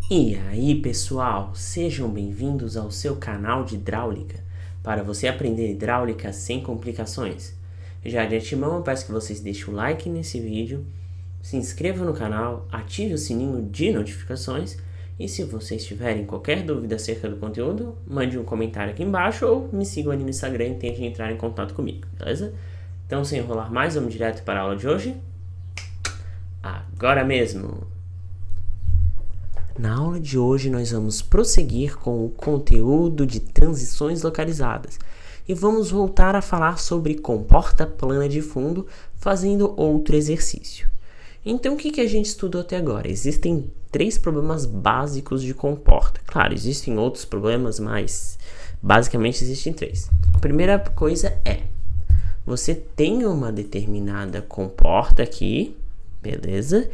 E aí, pessoal, sejam bem-vindos ao seu canal de hidráulica, para você aprender hidráulica sem complicações. Já de antemão, eu peço que vocês deixem o like nesse vídeo, se inscrevam no canal, ative o sininho de notificações e se vocês tiverem qualquer dúvida acerca do conteúdo, mande um comentário aqui embaixo ou me sigam ali no Instagram e tentem entrar em contato comigo, beleza? Então, sem enrolar mais, vamos direto para a aula de hoje? Agora mesmo! Na aula de hoje nós vamos prosseguir com o conteúdo de transições localizadas e vamos voltar a falar sobre comporta plana de fundo fazendo outro exercício. Então o que a gente estudou até agora? Existem 3 problemas básicos de comporta. Claro, existem outros problemas, mas basicamente existem 3. A primeira coisa é, você tem uma determinada comporta aqui, beleza?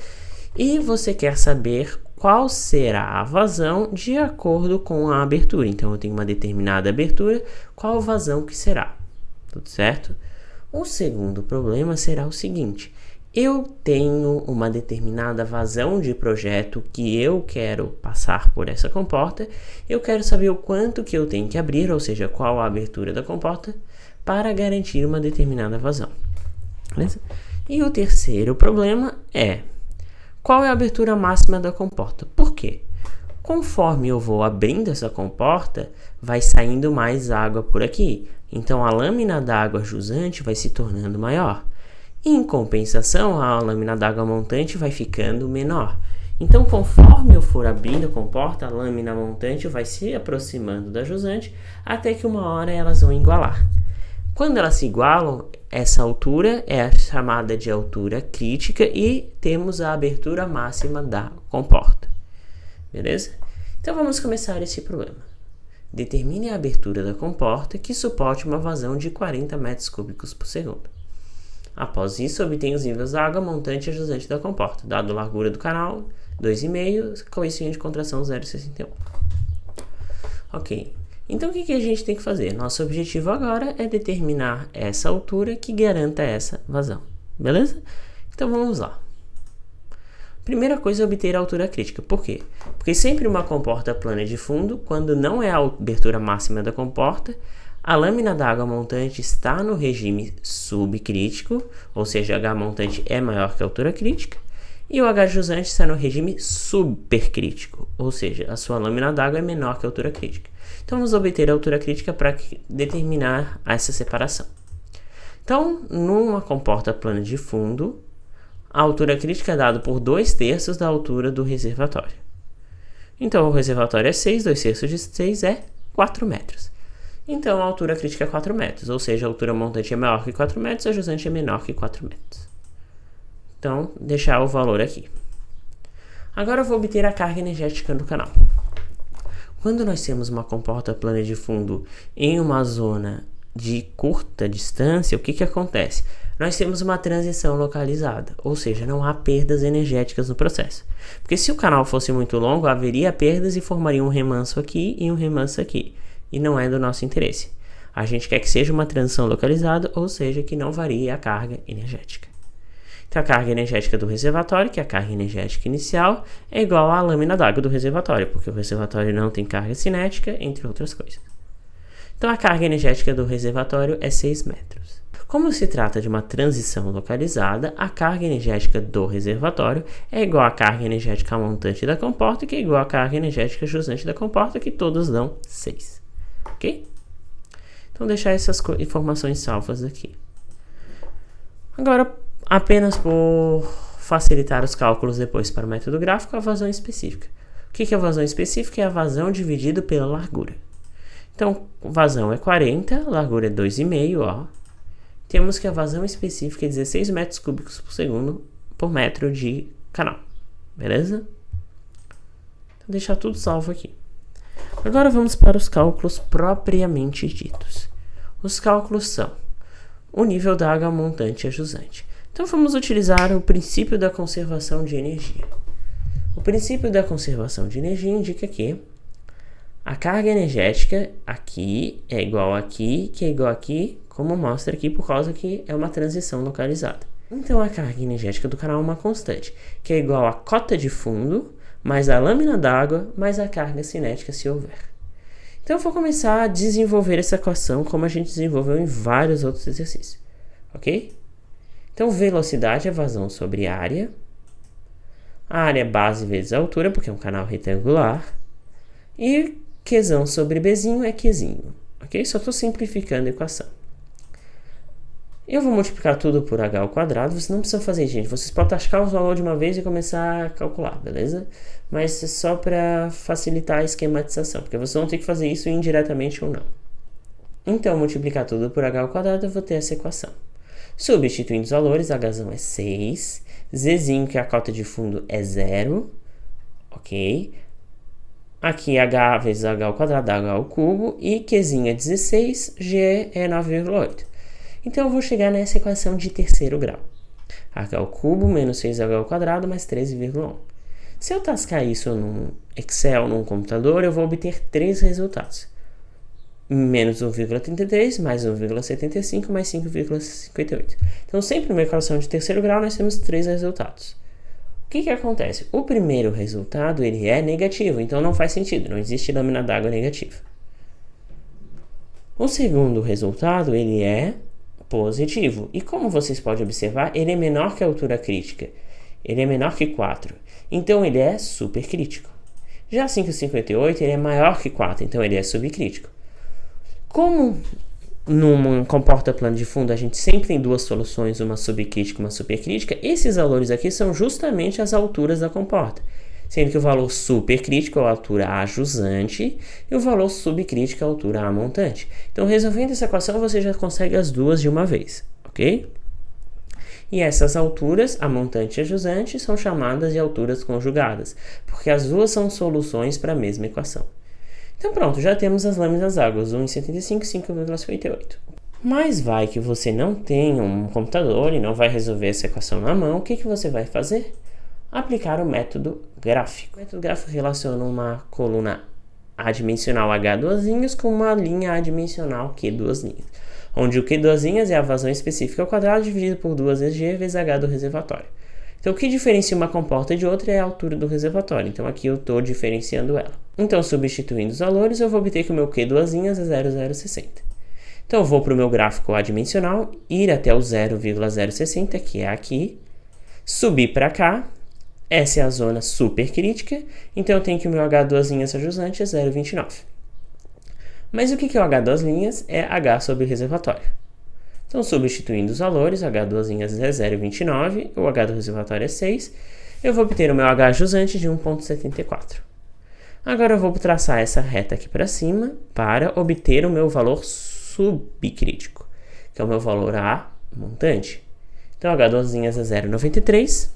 E você quer saber qual será a vazão de acordo com a abertura. Então, eu tenho uma determinada abertura, qual vazão que será? Tudo certo? O segundo problema será o seguinte: eu tenho uma determinada vazão de projeto que eu quero passar por essa comporta, eu quero saber o quanto que eu tenho que abrir, ou seja, qual a abertura da comporta, para garantir uma determinada vazão. Beleza? E o terceiro problema é: qual é a abertura máxima da comporta? Por quê? Conforme eu vou abrindo essa comporta, vai saindo mais água por aqui. Então, a lâmina d'água jusante vai se tornando maior. Em compensação, a lâmina d'água montante vai ficando menor. Então, conforme eu for abrindo a comporta, a lâmina montante vai se aproximando da jusante, até que uma hora elas vão igualar. Quando elas se igualam, essa altura é a chamada de altura crítica e temos a abertura máxima da comporta. Beleza? Então vamos começar esse problema. Determine a abertura da comporta que suporte uma vazão de 40 metros cúbicos por segundo. Após isso, obtenha os níveis da água montante e jusante da comporta, dado a largura do canal, 2,5, coeficiente de contração 0,61. Ok. Então, o que a gente tem que fazer? Nosso objetivo agora é determinar essa altura que garanta essa vazão. Beleza? Então, vamos lá. Primeira coisa é obter a altura crítica. Por quê? Porque sempre uma comporta plana de fundo, quando não é a abertura máxima da comporta, a lâmina d'água montante está no regime subcrítico, ou seja, H montante é maior que a altura crítica, e o H jusante está no regime supercrítico, ou seja, a sua lâmina d'água é menor que a altura crítica. Então, vamos obter a altura crítica para determinar essa separação. Então, numa comporta plana de fundo, a altura crítica é dada por 2/3 da altura do reservatório. Então, o reservatório é 6, 2/3 de 6 é 4 metros. Então, a altura crítica é 4 metros, ou seja, a altura montante é maior que 4 metros, a jusante é menor que 4 metros. Então, deixar o valor aqui. Agora eu vou obter a carga energética do canal. Quando nós temos uma comporta plana de fundo em uma zona de curta distância, o que acontece? Nós temos uma transição localizada, ou seja, não há perdas energéticas no processo. Porque se o canal fosse muito longo, haveria perdas e formaria um remanso aqui e um remanso aqui. E não é do nosso interesse. A gente quer que seja uma transição localizada, ou seja, que não varie a carga energética. Então, a carga energética do reservatório, que é a carga energética inicial, é igual à lâmina d'água do reservatório, porque o reservatório não tem carga cinética, entre outras coisas. Então, a carga energética do reservatório é 6 metros. Como se trata de uma transição localizada, a carga energética do reservatório é igual à carga energética montante da comporta, que é igual à carga energética jusante da comporta, que todas dão 6. Ok? Então, deixar essas informações salvas aqui. Agora, apenas por facilitar os cálculos depois para o método gráfico, a vazão específica. O que é a vazão específica? É a vazão dividido pela largura. Então, vazão é 40, largura é 2,5, ó. Temos que a vazão específica é 16 metros cúbicos por segundo por metro de canal. Beleza? Então, deixar tudo salvo aqui. Agora vamos para os cálculos propriamente ditos. Os cálculos são o nível da água montante e a jusante. Então, vamos utilizar o princípio da conservação de energia. O princípio da conservação de energia indica que a carga energética aqui é igual aqui, que é igual aqui, como mostra aqui, por causa que é uma transição localizada. Então, a carga energética do canal é uma constante, que é igual a cota de fundo mais a lâmina d'água, mais a carga cinética se houver. Então eu vou começar a desenvolver essa equação como a gente desenvolveu em vários outros exercícios, ok? Então velocidade é vazão sobre área. A área é base vezes a altura, porque é um canal retangular. E Qzão sobre Bzinho é Qzinho, ok? Só estou simplificando a equação. Eu vou multiplicar tudo por h ao quadrado. Vocês não precisam fazer, gente. Vocês podem tascar os valores de uma vez e começar a calcular, beleza? Mas é só para facilitar a esquematização, porque vocês vão ter que fazer isso indiretamente ou não. Então, multiplicar tudo por h ao quadrado, eu vou ter essa equação. Substituindo os valores, hzão é 6, zzinho, que é a cota de fundo, é 0, ok? Aqui h vezes h ao quadrado dá h ao cubo, e qzinho é 16, g é 9,8. Então, eu vou chegar nessa equação de terceiro grau. h ao cubo menos 6h ao quadrado mais 13,1. Se eu tascar isso num Excel, num computador, eu vou obter três resultados. Menos 1,33, mais 1,75, mais 5,58. Então, sempre numa equação de terceiro grau, nós temos três resultados. O que acontece? O primeiro resultado ele é negativo, então não faz sentido, não existe lâmina d'água negativa. O segundo resultado ele é positivo. E como vocês podem observar, ele é menor que a altura crítica. Ele é menor que 4. Então, ele é supercrítico. Já 5,58, ele é maior que 4. Então, ele é subcrítico. Como num comporta plano de fundo, a gente sempre tem duas soluções, uma subcrítica e uma supercrítica, esses valores aqui são justamente as alturas da comporta. Sendo que o valor supercrítico é a altura A jusante e o valor subcrítico é a altura A montante. Então, resolvendo essa equação, você já consegue as duas de uma vez, ok? E essas alturas, a montante e a jusante, são chamadas de alturas conjugadas, porque as duas são soluções para a mesma equação. Então, pronto, já temos as lâminas d'água, 1,75 e 5,58. Mas vai que você não tem um computador e não vai resolver essa equação na mão, o que você vai fazer? Aplicar o método gráfico. O método gráfico relaciona uma coluna adimensional H duas linhas com uma linha adimensional Q duas linhas, onde o Q duas linhas é a vazão específica ao quadrado dividido por 2 vezes G vezes H do reservatório. Então, o que diferencia uma comporta de outra é a altura do reservatório. Então, aqui eu estou diferenciando ela. Então, substituindo os valores, eu vou obter que o meu Q duas linhas é 0,060. Então, eu vou para o meu gráfico adimensional, ir até o 0,060, que é aqui, subir para cá. Essa é a zona supercrítica, então eu tenho que o meu H duas linhas ajusante é 0,29. Mas o que é o H duas linhas? É H sobre o reservatório. Então, substituindo os valores, H duas linhas é 0,29, o H do reservatório é 6, eu vou obter o meu H ajusante de 1,74. Agora eu vou traçar essa reta aqui para cima para obter o meu valor subcrítico, que é o meu valor A montante. Então, H duas linhas é 0,93.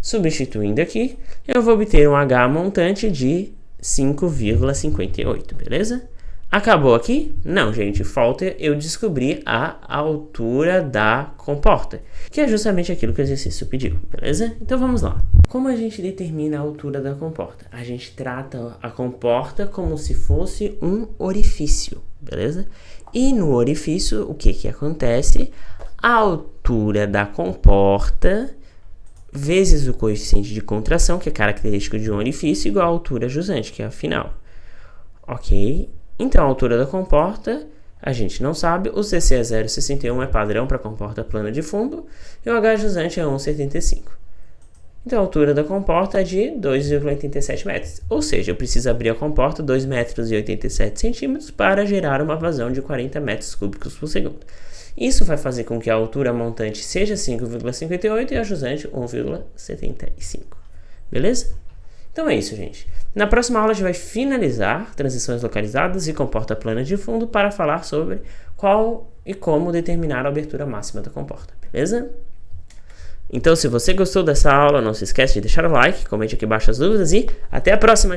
Substituindo aqui, eu vou obter um H montante de 5,58, beleza? Acabou aqui? Não, gente, falta eu descobrir a altura da comporta, que é justamente aquilo que o exercício pediu, beleza? Então vamos lá. Como a gente determina a altura da comporta? A gente trata a comporta como se fosse um orifício, beleza? E no orifício, o que acontece? A altura da comporta vezes o coeficiente de contração, que é característico de um orifício, igual a altura jusante, que é a final. Ok? Então, a altura da comporta, a gente não sabe. O CC é 0,61, é padrão para comporta plana de fundo. E o H jusante é 1,75. Então, a altura da comporta é de 2,87 metros. Ou seja, eu preciso abrir a comporta 2,87 metros para gerar uma vazão de 40 metros cúbicos por segundo. Isso vai fazer com que a altura montante seja 5,58 e a jusante 1,75. Beleza? Então é isso, gente. Na próxima aula a gente vai finalizar transições localizadas e comporta plana de fundo para falar sobre qual e como determinar a abertura máxima da comporta. Beleza? Então, se você gostou dessa aula, não se esquece de deixar o like, comente aqui embaixo as dúvidas e até a próxima!